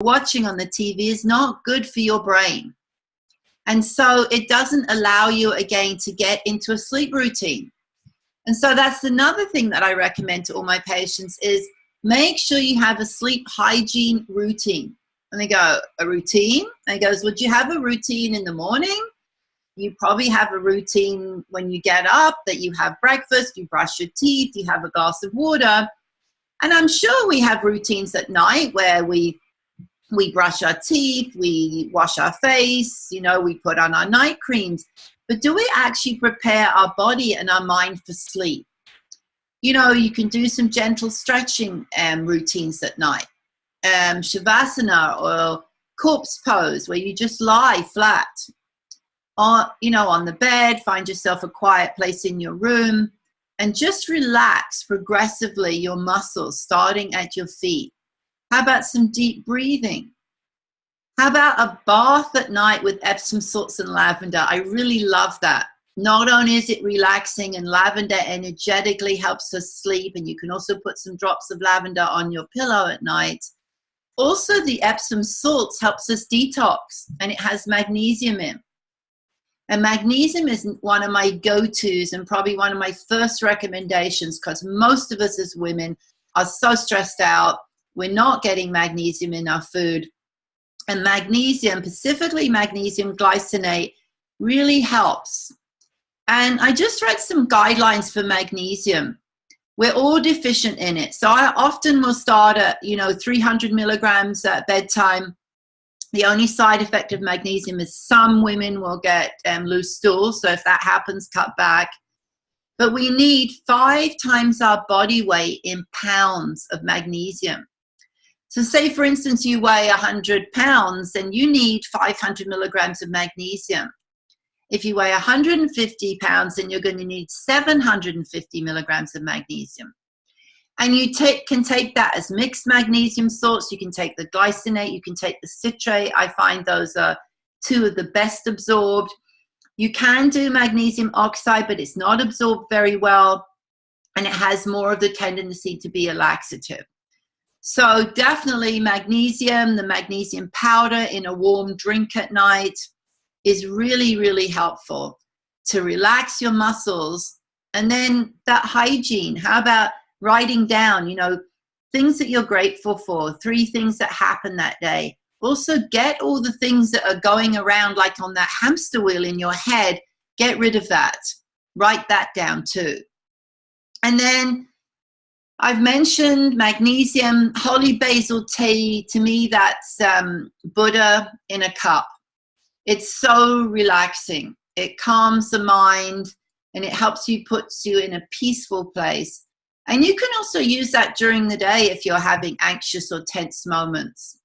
watching on the TV is not good for your brain. And so it doesn't allow you, again, to get into a sleep routine. And so that's another thing that I recommend to all my patients is make sure you have a sleep hygiene routine. And they go, a routine? And he goes, would you have a routine in the morning? You probably have a routine when you get up, that you have breakfast, you brush your teeth, you have a glass of water. And I'm sure we have routines at night where we brush our teeth, we wash our face, you know, we put on our night creams. But do we actually prepare our body and our mind for sleep? You know, you can do some gentle stretching routines at night. Shavasana or corpse pose, where you just lie flat. Or, you know, on the bed, find yourself a quiet place in your room and just relax progressively your muscles, starting at your feet. How about some deep breathing? How about a bath at night with Epsom salts and lavender? I really love that. Not only is it relaxing, and lavender energetically helps us sleep, and you can also put some drops of lavender on your pillow at night. Also, the Epsom salts helps us detox, and it has magnesium in. And magnesium is one of my go-tos and probably one of my first recommendations, because most of us as women are so stressed out. We're not getting magnesium in our food. And magnesium, specifically magnesium glycinate, really helps. And I just read some guidelines for magnesium. We're all deficient in it. So I often will start at, 300 milligrams at bedtime. The only side effect of magnesium is some women will get loose stools. So if that happens, cut back. But we need 5 times our body weight in pounds of magnesium. So say, for instance, you weigh 100 pounds, then you need 500 milligrams of magnesium. If you weigh 150 pounds, then you're going to need 750 milligrams of magnesium. And you can take that as mixed magnesium salts. You can take the glycinate. You can take the citrate. I find those are 2 of the best absorbed. You can do magnesium oxide, but it's not absorbed very well. And it has more of the tendency to be a laxative. So definitely magnesium, the magnesium powder in a warm drink at night is really, really helpful to relax your muscles. And then that hygiene, how about writing down, things that you're grateful for, 3 things that happened that day. Also get all the things that are going around like on that hamster wheel in your head, get rid of that. Write that down too. And then I've mentioned magnesium, holy basil tea. To me, that's Buddha in a cup. It's so relaxing. It calms the mind and it helps you, puts you in a peaceful place. And you can also use that during the day if you're having anxious or tense moments.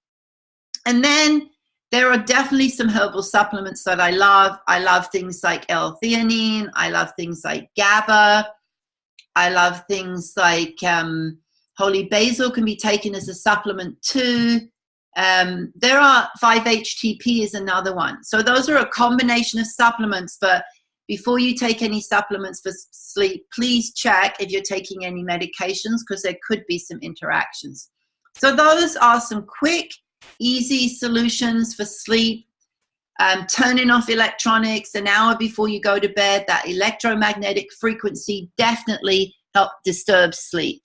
And then there are definitely some herbal supplements that I love. I love things like L-theanine. I love things like GABA. I love things like holy basil can be taken as a supplement too. There are 5-HTP is another one. So those are a combination of supplements, but before you take any supplements for sleep, please check if you're taking any medications, because there could be some interactions. So those are some quick, easy solutions for sleep. Turning off electronics an hour before you go to bed. That electromagnetic frequency definitely helps disturb sleep.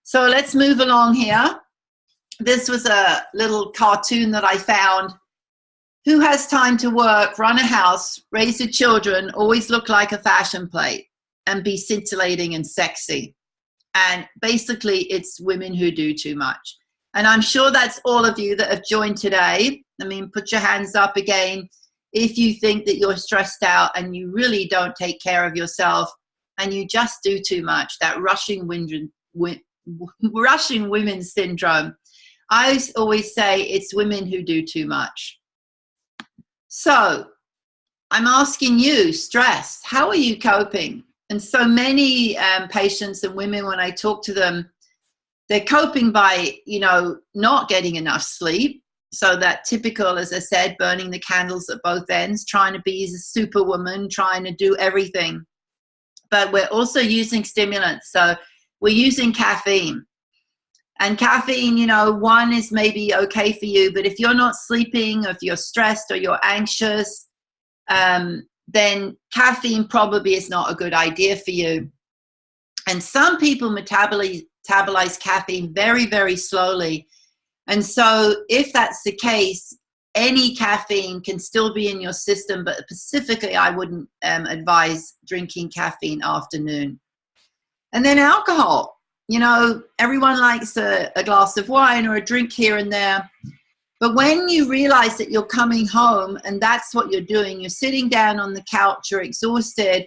So let's move along here. This was a little cartoon that I found. Who has time to work, run a house, raise your children, always look like a fashion plate, and be scintillating and sexy? And basically, it's women who do too much. And I'm sure that's all of you that have joined today. I mean, put your hands up again if you think that you're stressed out and you really don't take care of yourself and you just do too much. That rushing women syndrome. I always say it's women who do too much. So I'm asking you, stress, how are you coping? And so many patients and women, when I talk to them, they're coping by, not getting enough sleep. So that typical, as I said, burning the candles at both ends, trying to be a superwoman, trying to do everything. But we're also using stimulants. So we're using caffeine. And caffeine, you know, one is maybe okay for you, but if you're not sleeping, or if you're stressed or you're anxious, then caffeine probably is not a good idea for you. And some people metabolize caffeine very, very slowly. And so if that's the case, any caffeine can still be in your system, but specifically I wouldn't advise drinking caffeine afternoon. And then alcohol. You know, everyone likes a glass of wine or a drink here and there. But when you realize that you're coming home and that's what you're doing, you're sitting down on the couch, you're exhausted,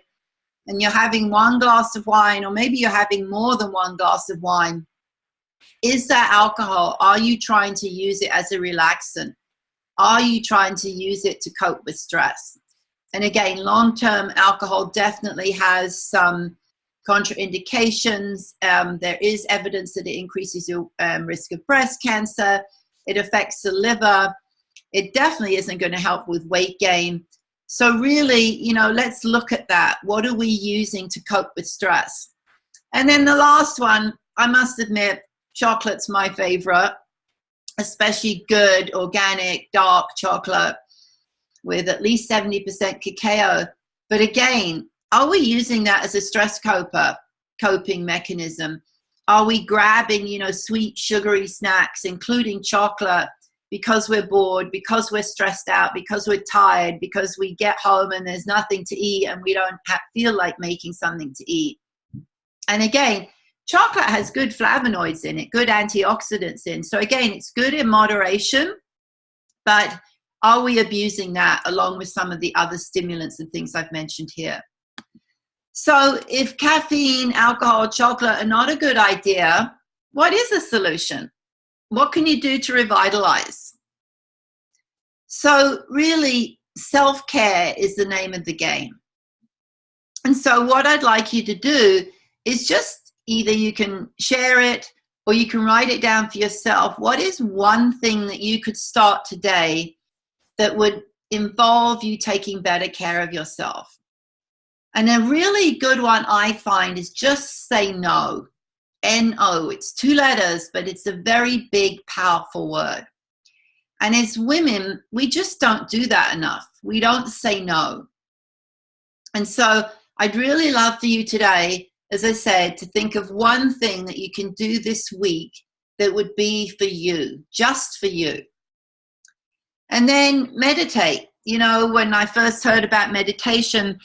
and you're having one glass of wine, or maybe you're having more than one glass of wine, is that alcohol? Are you trying to use it as a relaxant? Are you trying to use it to cope with stress? And again, long-term alcohol definitely has some contraindications. There is evidence that it increases your risk of breast cancer. It affects the liver. It definitely isn't going to help with weight gain. So really, you know, let's look at that. What are we using to cope with stress? And then the last one, I must admit, chocolate's my favorite, especially good, organic, dark chocolate with at least 70% cacao. But again, are we using that as a stress coping mechanism? Are we grabbing, you know, sweet, sugary snacks, including chocolate, because we're bored, because we're stressed out, because we're tired, because we get home and there's nothing to eat and we don't feel like making something to eat? And again, chocolate has good flavonoids in it, good antioxidants in. So again, it's good in moderation, but are we abusing that along with some of the other stimulants and things I've mentioned here? So if caffeine, alcohol, chocolate are not a good idea, what is the solution? What can you do to revitalize? So really, self-care is the name of the game. And so what I'd like you to do is just either you can share it or you can write it down for yourself. What is one thing that you could start today that would involve you taking better care of yourself? And a really good one I find is just say no. N-O. It's 2 letters, but it's a very big, powerful word. And as women, we just don't do that enough. We don't say no. And so I'd really love for you today, as I said, to think of one thing that you can do this week that would be for you, just for you. And then meditate. You know, when I first heard about meditation,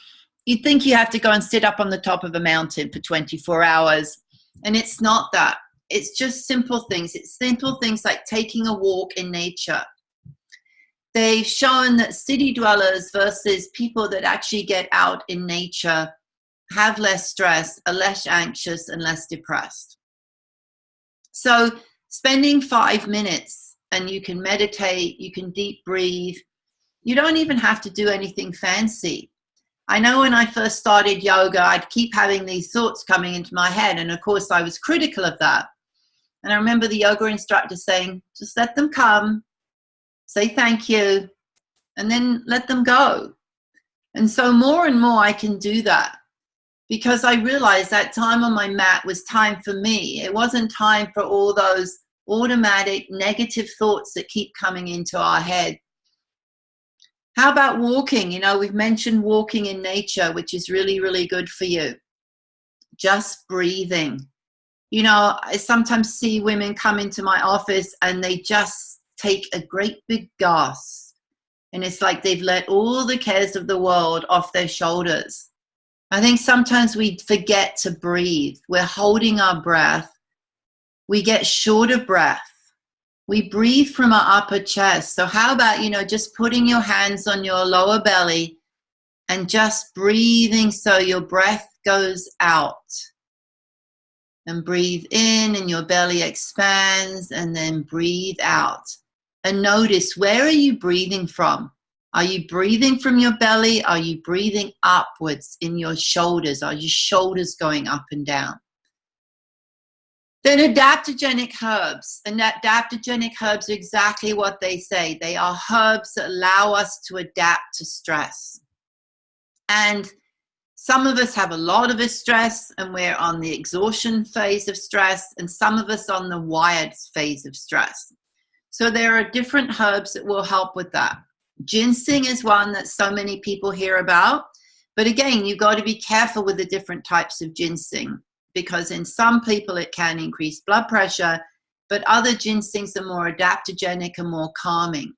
you'd think you have to go and sit up on the top of a mountain for 24 hours. And it's not that. It's just simple things. It's simple things like taking a walk in nature. They've shown that city dwellers versus people that actually get out in nature have less stress, are less anxious, and less depressed. So spending 5 minutes and you can meditate, you can deep breathe. You don't even have to do anything fancy. I know when I first started yoga, I'd keep having these thoughts coming into my head. And of course, I was critical of that. And I remember the yoga instructor saying, just let them come, say thank you, and then let them go. And so more and more I can do that because I realized that time on my mat was time for me. It wasn't time for all those automatic negative thoughts that keep coming into our head. How about walking? You know, we've mentioned walking in nature, which is really, really good for you. Just breathing. You know, I sometimes see women come into my office and they just take a great big gasp. And it's like they've let all the cares of the world off their shoulders. I think sometimes we forget to breathe. We're holding our breath. We get short of breath. We breathe from our upper chest. So how about, you know, just putting your hands on your lower belly and just breathing so your breath goes out. And breathe in and your belly expands, and then breathe out. And notice, where are you breathing from? Are you breathing from your belly? Are you breathing upwards in your shoulders? Are your shoulders going up and down? Then adaptogenic herbs. And adaptogenic herbs are exactly what they say. They are herbs that allow us to adapt to stress. And Some of us have a lot of stress and we're on the exhaustion phase of stress, and some of us on the wired phase of stress. So there are different herbs that will help with that. Ginseng is one that so many people hear about, but again, you've got to be careful with the different types of ginseng, because in some people it can increase blood pressure, but other ginsengs are more adaptogenic and more calming.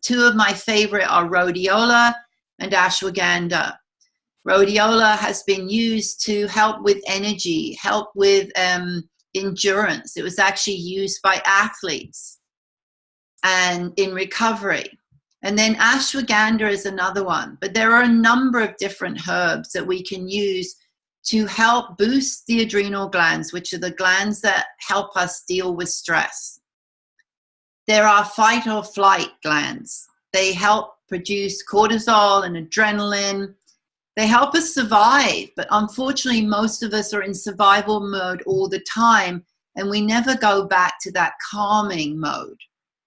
Two of my favorite are rhodiola and ashwagandha. Rhodiola has been used to help with energy, help with endurance. It was actually used by athletes and in recovery. And then ashwagandha is another one. But there are a number of different herbs that we can use to help boost the adrenal glands, which are the glands that help us deal with stress. There are fight or flight glands. They help produce cortisol and adrenaline. They help us survive, but unfortunately, most of us are in survival mode all the time, and we never go back to that calming mode,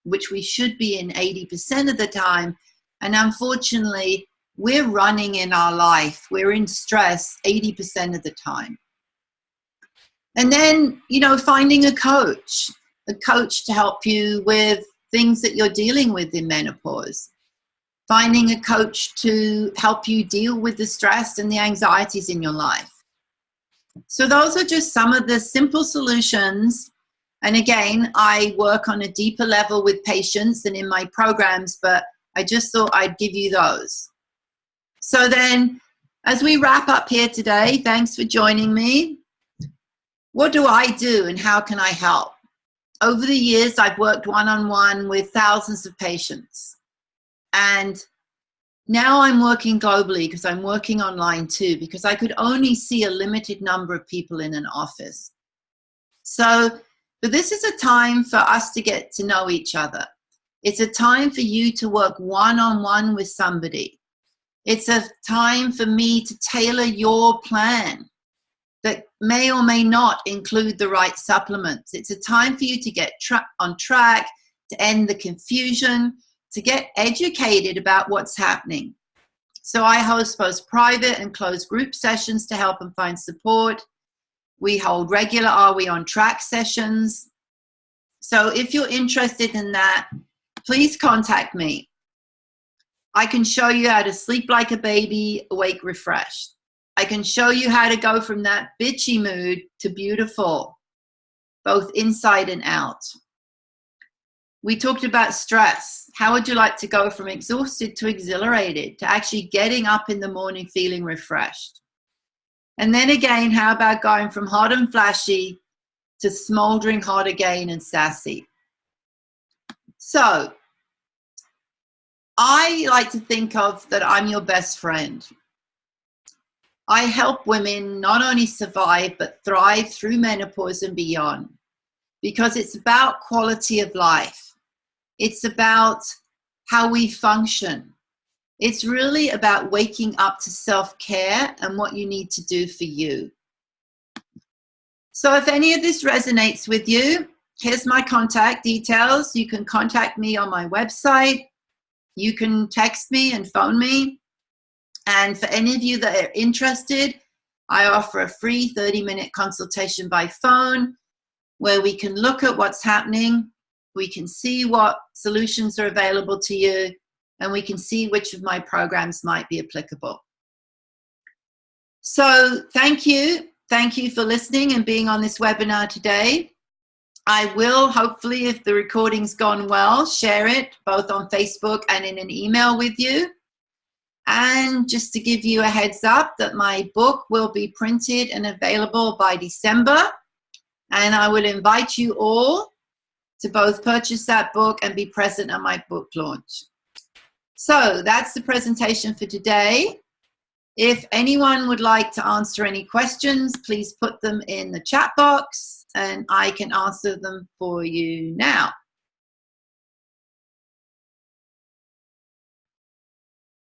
which we should be in 80% of the time. And unfortunately, we're running in our life. We're in stress 80% of the time. And then, finding a coach to help you with things that you're dealing with in menopause. Finding a coach to help you deal with the stress and the anxieties in your life. So those are just some of the simple solutions. And again, I work on a deeper level with patients and in my programs, but I just thought I'd give you those. So then, as we wrap up here today, thanks for joining me. What do I do and how can I help? Over the years, I've worked one-on-one with thousands of patients. And now I'm working globally because I'm working online too, because I could only see a limited number of people in an office. But this is a time for us to get to know each other. It's a time for you to work one-on-one with somebody. It's a time for me to tailor your plan that may or may not include the right supplements. It's a time for you to get on track, to end the confusion, to get educated about what's happening. So I host both private and closed group sessions to help and find support. We hold regular Are We on Track sessions. So if you're interested in that, please contact me. I can show you how to sleep like a baby, awake refreshed. I can show you how to go from that bitchy mood to beautiful, both inside and out. We talked about stress. How would you like to go from exhausted to exhilarated, to actually getting up in the morning feeling refreshed? And then again, how about going from hot and flashy to smoldering hot again and sassy? So I like to think of that I'm your best friend. I help women not only survive, but thrive through menopause and beyond, because it's about quality of life. It's about how we function. It's really about waking up to self-care and what you need to do for you. So if any of this resonates with you, here's my contact details. You can contact me on my website. You can text me and phone me. And for any of you that are interested, I offer a free 30-minute consultation by phone where we can look at what's happening. We can see what solutions are available to you, and we can see which of my programs might be applicable. So thank you. Thank you for listening and being on this webinar today. I will, hopefully, if the recording's gone well, share it both on Facebook and in an email with you. And just to give you a heads up that my book will be printed and available by December. And I will invite you all to both purchase that book and be present at my book launch. So that's the presentation for today. If anyone would like to answer any questions, please put them in the chat box and I can answer them for you now.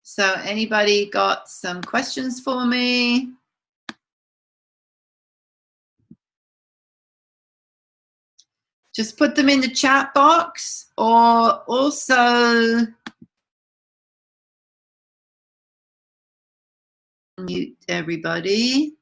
So anybody got some questions for me? Just put them in the chat box, or also Mute everybody.